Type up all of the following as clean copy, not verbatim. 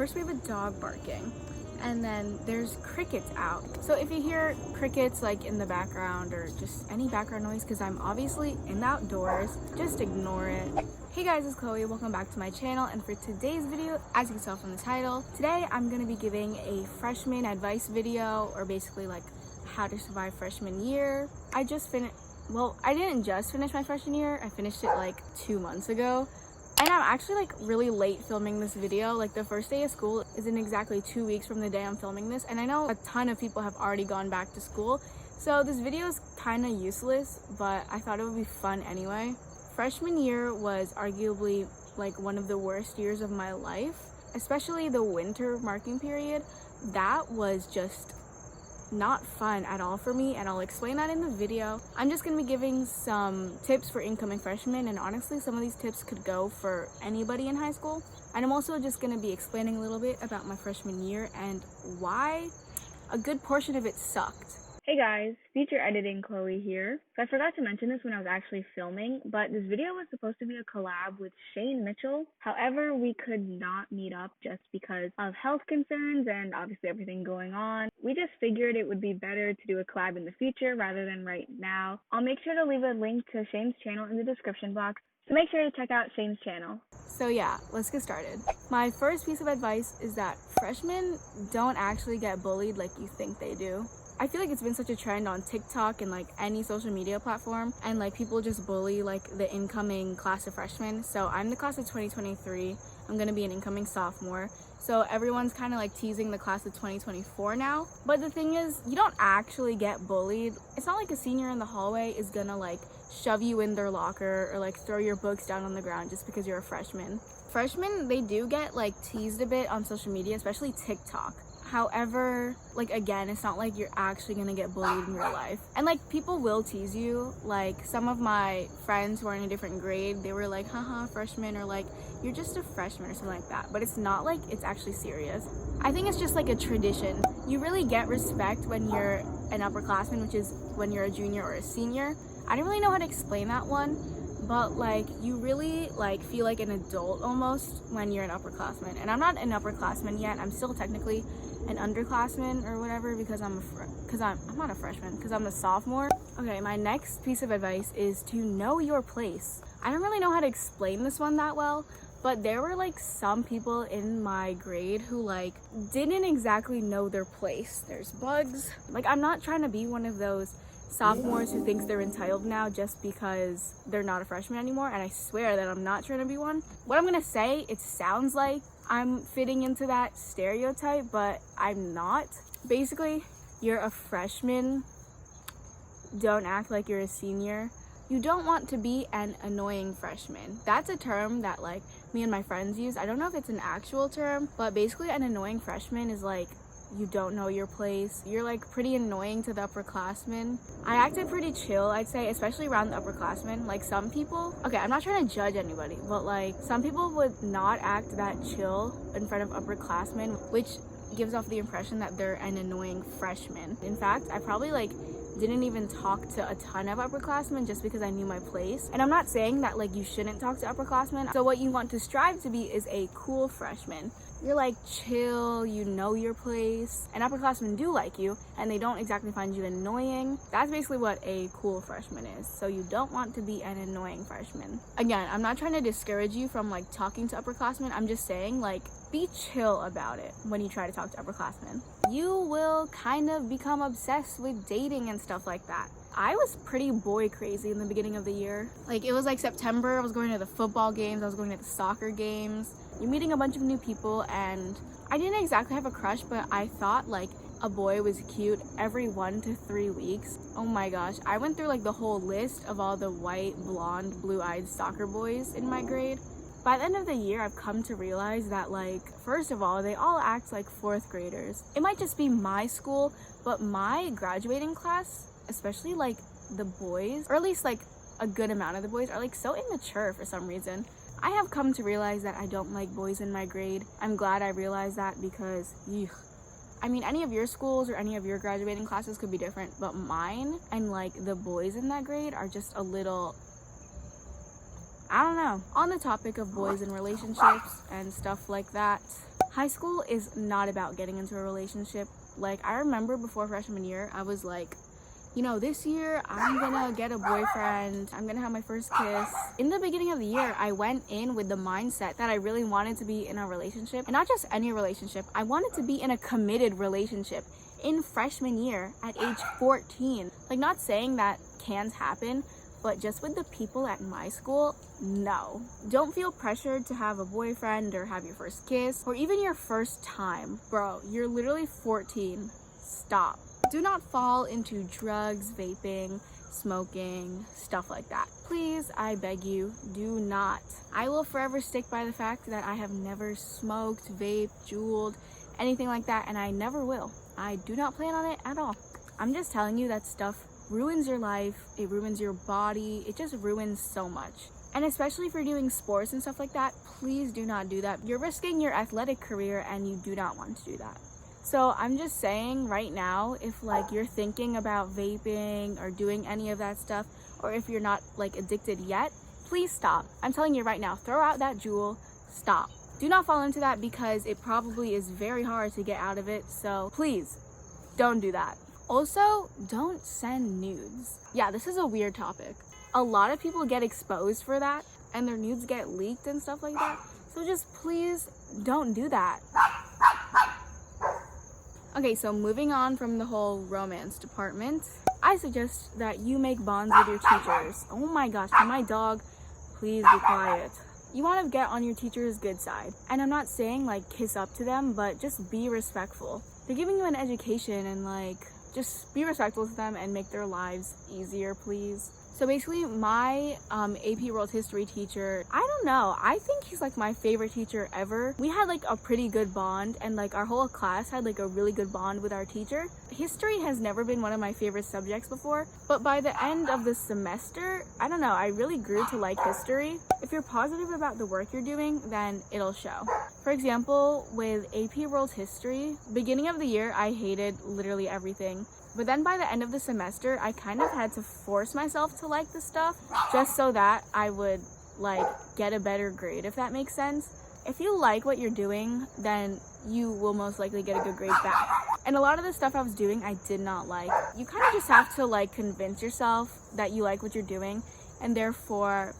First we have a dog barking, and then there's crickets out. So if you hear crickets like in the background or just any background noise, because I'm obviously in the outdoors, just ignore it. Hey guys, it's Chloe. Welcome back to my channel, and for today's video, as you can tell from the title, today I'm going to be giving a freshman advice video, or basically like how to survive freshman year. I didn't just finish my freshman year. I finished it like 2 months ago. And I'm actually like really late filming this video. Like the first day of school is in exactly 2 weeks from the day I'm filming this. And I know a ton of people have already gone back to school. So this video is kind of useless, but I thought it would be fun anyway. Freshman year was arguably like one of the worst years of my life, especially the winter marking period. That was just not fun at all for me, and I'll explain that in the video. I'm just going to be giving some tips for incoming freshmen, and honestly some of these tips could go for anybody in high school. And I'm also just going to be explaining a little bit about my freshman year and why a good portion of it sucked. Hey guys, feature editing Chloe here. So I forgot to mention this when I was actually filming, but this video was supposed to be a collab with Shane Mitchell. However, we could not meet up just because of health concerns and obviously everything going on. We just figured it would be better to do a collab in the future rather than right now. I'll make sure to leave a link to Shane's channel in the description box, so make sure to check out Shane's channel. So yeah, let's get started. My first piece of advice is that freshmen don't actually get bullied like you think they do. I feel like it's been such a trend on TikTok and like any social media platform, and like people just bully like the incoming class of freshmen. So I'm the class of 2023. I'm gonna be an incoming sophomore. So everyone's kind of like teasing the class of 2024 now. But the thing is, you don't actually get bullied. It's not like a senior in the hallway is gonna like shove you in their locker or like throw your books down on the ground just because you're a freshman. Freshmen, they do get like teased a bit on social media, especially TikTok. However, like again, it's not like you're actually gonna get bullied in real life. And like people will tease you. Like some of my friends who are in a different grade, they were like, haha, freshman, or like, you're just a freshman or something like that. But it's not like it's actually serious. I think it's just like a tradition. You really get respect when you're an upperclassman, which is when you're a junior or a senior. I don't really know how to explain that one, but like you really like feel like an adult almost when you're an upperclassman. And I'm not an upperclassman yet. I'm still technically an underclassman or whatever because I'm not a freshman because I'm a sophomore. Okay, my next piece of advice is to know your place. I don't really know how to explain this one that well, but there were like some people in my grade who like didn't exactly know their place. There's bugs. Like I'm not trying to be one of those sophomores who thinks they're entitled now just because they're not a freshman anymore, and I swear that I'm not trying to be one. What I'm gonna say, it sounds like I'm fitting into that stereotype, but I'm not. Basically, you're a freshman, don't act like you're a senior. You don't want to be an annoying freshman. That's a term that like me and my friends use. I don't know if it's an actual term, but basically an annoying freshman is like you don't know your place. You're like pretty annoying to the upperclassmen. I acted pretty chill, I'd say, especially around the upperclassmen. Like some people, okay, I'm not trying to judge anybody, but like some people would not act that chill in front of upperclassmen, which gives off the impression that they're an annoying freshman. In fact, I probably like didn't even talk to a ton of upperclassmen just because I knew my place. And I'm not saying that like you shouldn't talk to upperclassmen. So what you want to strive to be is a cool freshman. You're like chill, you know your place, and upperclassmen do like you, and they don't exactly find you annoying. That's basically what a cool freshman is. So you don't want to be an annoying freshman. Again, I'm not trying to discourage you from like talking to upperclassmen. I'm just saying like be chill about it when you try to talk to upperclassmen. You will kind of become obsessed with dating and stuff like that. I was pretty boy crazy in the beginning of the year. Like it was like September, I was going to the football games, I was going to the soccer games. You're meeting a bunch of new people, and I didn't exactly have a crush, but I thought like a boy was cute every 1 to 3 weeks. Oh my gosh, I went through like the whole list of all the white, blonde, blue-eyed soccer boys in my grade. By the end of the year, I've come to realize that like, first of all, they all act like 4th graders. It might just be my school, but my graduating class, especially like the boys, or at least like a good amount of the boys, are like so immature for some reason. I have come to realize that I don't like boys in my grade. I'm glad I realized that because, I mean, any of your schools or any of your graduating classes could be different, but mine and like the boys in that grade are just a little, I don't know. On the topic of boys and relationships and stuff like that, High school is not about getting into a relationship. Like, I remember before freshman year, I was like, you know, this year I'm gonna get a boyfriend, I'm gonna have my first kiss. In the beginning of the year, I went in with the mindset that I really wanted to be in a relationship, and not just any relationship. I wanted to be in a committed relationship in freshman year at age 14. Like, not saying that can't happen, but just with the people at my school, no. Don't feel pressured to have a boyfriend or have your first kiss or even your first time. Bro, you're literally 14. Stop. Do not fall into drugs, vaping, smoking, stuff like that. Please, I beg you, do not. I will forever stick by the fact that I have never smoked, vaped, jeweled, anything like that, and I never will. I do not plan on it at all. I'm just telling you that stuff ruins your life, it ruins your body, it just ruins so much. And especially if you're doing sports and stuff like that, please do not do that. You're risking your athletic career and you do not want to do that. So I'm just saying right now, if like you're thinking about vaping or doing any of that stuff, or if you're not like addicted yet, please stop. I'm telling you right now, throw out that jewel, stop. Do not fall into that because it probably is very hard to get out of it. So please don't do that. Also, don't send nudes. Yeah, this is a weird topic. A lot of people get exposed for that and their nudes get leaked and stuff like that. So just please don't do that. Okay, so moving on from the whole romance department, I suggest that you make bonds with your teachers. Oh my gosh, my dog, please be quiet. You want to get on your teacher's good side. And I'm not saying like kiss up to them, but just be respectful. They're giving you an education and like, just be respectful to them and make their lives easier, please. So basically, my AP World History teacher, I don't know, I think he's like my favorite teacher ever. We had like a pretty good bond, and like our whole class had like a really good bond with our teacher. History has never been one of my favorite subjects before, but by the end of the semester, I don't know, I really grew to like history. If you're positive about the work you're doing, then it'll show. For example, with AP World History, beginning of the year, I hated literally everything. But then by the end of the semester, I kind of had to force myself to like the stuff just so that I would like get a better grade, if that makes sense. If you like what you're doing, then you will most likely get a good grade back. And a lot of the stuff I was doing, I did not like. You kind of just have to like convince yourself that you like what you're doing, and therefore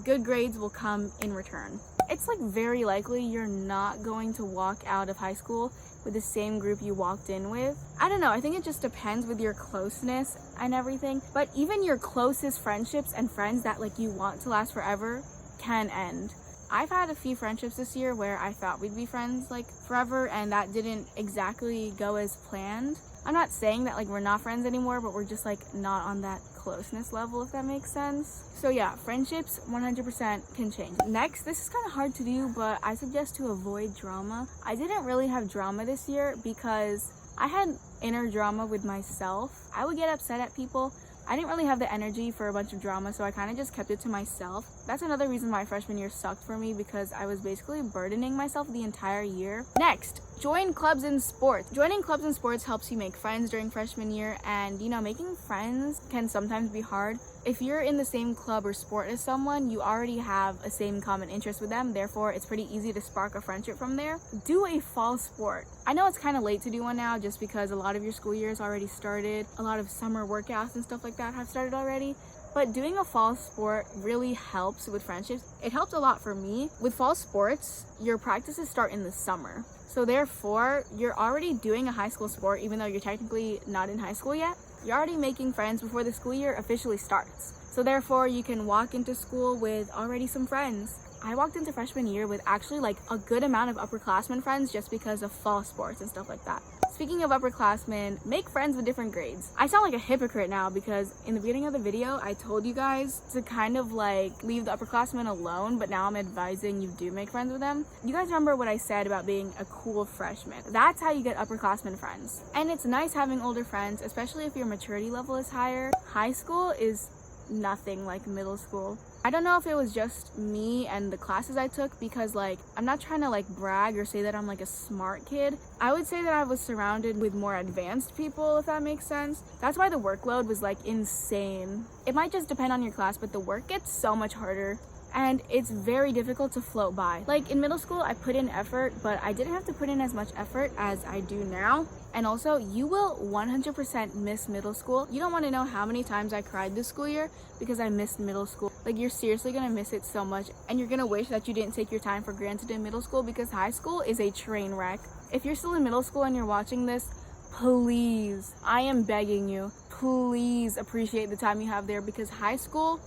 good grades will come in return. It's like very likely you're not going to walk out of high school with the same group you walked in with. I don't know, I think it just depends with your closeness and everything, but even your closest friendships and friends that like you want to last forever can end. I've had a few friendships this year where I thought we'd be friends like forever, and that didn't exactly go as planned. I'm not saying that like we're not friends anymore, but we're just like not on that closeness level, if that makes sense. So yeah, friendships 100% can change. Next, this is kind of hard to do, but I suggest to avoid drama. I didn't really have drama this year because I had inner drama with myself. I would get upset at people. I didn't really have the energy for a bunch of drama, so I kind of just kept it to myself. That's another reason why freshman year sucked for me, because I was basically burdening myself the entire year. Next, join clubs and sports. Joining clubs and sports helps you make friends during freshman year, and you know, making friends can sometimes be hard. If you're in the same club or sport as someone, you already have a same common interest with them, therefore it's pretty easy to spark a friendship from there. Do a fall sport. I know it's kind of late to do one now just because a lot of your school year has already started. A lot of summer workouts and stuff like that have started already. But doing a fall sport really helps with friendships. It helped a lot for me. With fall sports, your practices start in the summer. So therefore, you're already doing a high school sport even though you're technically not in high school yet. You're already making friends before the school year officially starts. So therefore, you can walk into school with already some friends. I walked into freshman year with actually like a good amount of upperclassmen friends just because of fall sports and stuff like that. Speaking of upperclassmen, make friends with different grades. I sound like a hypocrite now because in the beginning of the video, I told you guys to kind of like leave the upperclassmen alone, but now I'm advising you do make friends with them. You guys remember what I said about being a cool freshman? That's how you get upperclassmen friends. And it's nice having older friends, especially if your maturity level is higher. High school is nothing like middle school. I don't know if it was just me and the classes I took, because like I'm not trying to like brag or say that I'm like a smart kid. I would say that I was surrounded with more advanced people, if that makes sense. That's why the workload was like insane. It might just depend on your class, but the work gets so much harder. and it's very difficult to float by. Like in middle school, I put in effort, but I didn't have to put in as much effort as I do now. And also, you will 100% miss middle school. You don't want to know how many times I cried this school year because I missed middle school. Like, you're seriously gonna miss it so much, and you're gonna wish that you didn't take your time for granted in middle school, because high school is a train wreck. If you're still in middle school and you're watching this, please, I am begging you, please appreciate the time you have there, because high school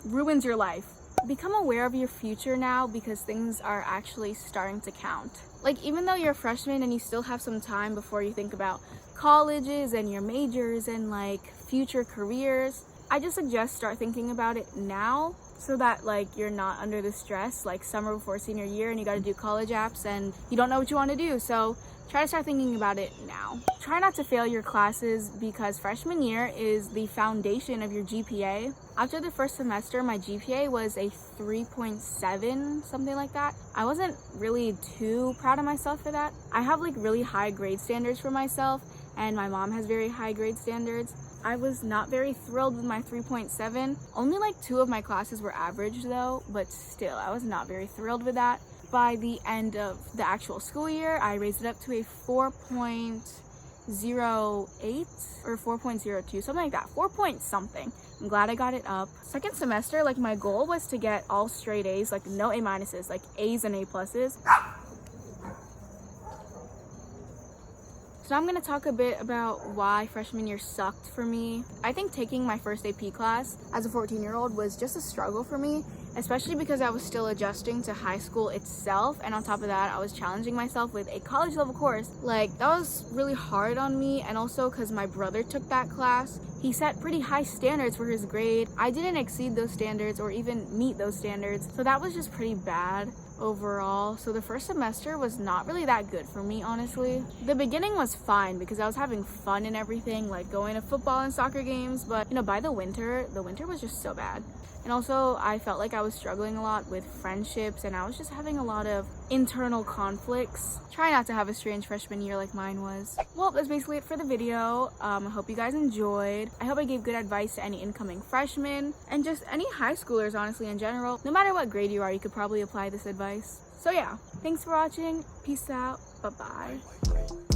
ruins your life. Become aware of your future now, because things are actually starting to count. Like, even though you're a freshman and you still have some time before you think about colleges and your majors and like future careers, I just suggest start thinking about it now, so that like you're not under the stress like summer before senior year and you got to do college apps and you don't know what you want to do. So try to start thinking about it now. Try not to fail your classes, because freshman year is the foundation of your GPA. After the first semester, my GPA was a 3.7, something like that. I wasn't really too proud of myself for that. I have like really high grade standards for myself, and my mom has very high grade standards. I was not very thrilled with my 3.7. Only like 2 of my classes were average though, but still, I was not very thrilled with that. By the end of the actual school year, I raised it up to a 4.08 or 4.02, something like that, 4 point something. I'm glad I got it up. Second semester, like my goal was to get all straight A's, like no A minuses, like A's and A pluses. So I'm going to talk a bit about why freshman year sucked for me. I think taking my first AP class as a 14-year-old was just a struggle for me, especially because I was still adjusting to high school itself, and on top of that, I was challenging myself with a college level course. Like, that was really hard on me, and also because my brother took that class. He set pretty high standards for his grade. I didn't exceed those standards or even meet those standards, so that was just pretty bad overall. So the first semester was not really that good for me, honestly. The beginning was fine because I was having fun and everything, like going to football and soccer games, but you know, by the winter was just so bad. And also, I felt like I was struggling a lot with friendships, and I was just having a lot of internal conflicts. Try not to have a strange freshman year like mine was. Well, that's basically it for the video. I hope you guys enjoyed. I hope I gave good advice to any incoming freshmen, and just any high schoolers, honestly, in general. No matter what grade you are, you could probably apply this advice. So yeah, thanks for watching. Peace out. Bye-bye.